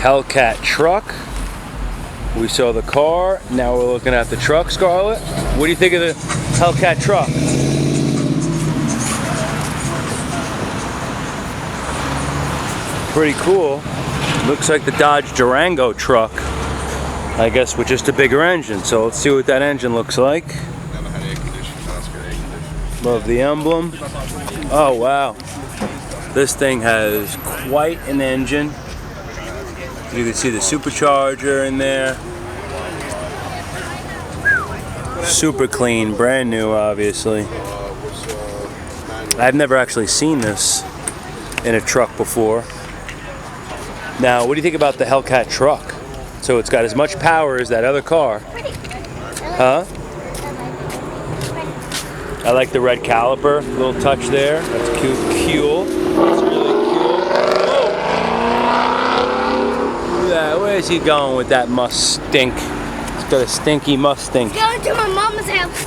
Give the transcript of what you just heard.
HellCat truck. We saw the car, now we're looking at the truck, Scarlett. What do you think of the HellCat truck? Pretty cool. Looks like the Dodge Durango truck, I guess, with just a bigger engine. So let's see what that engine looks like. Love the emblem. Oh wow. This thing has quite an engine. You can see the supercharger in there. Super clean, brand new, obviously. I've never actually seen this in a truck before. Now, what do you think about the HellCat truck? So it's got as much power as that other car. Huh? I like the red caliper, little touch there. That's cute. Cool. That's really cool. Whoa! Yeah, where's he going with that Mustang? He's got a stinky Mustang. He's going to my mama's house.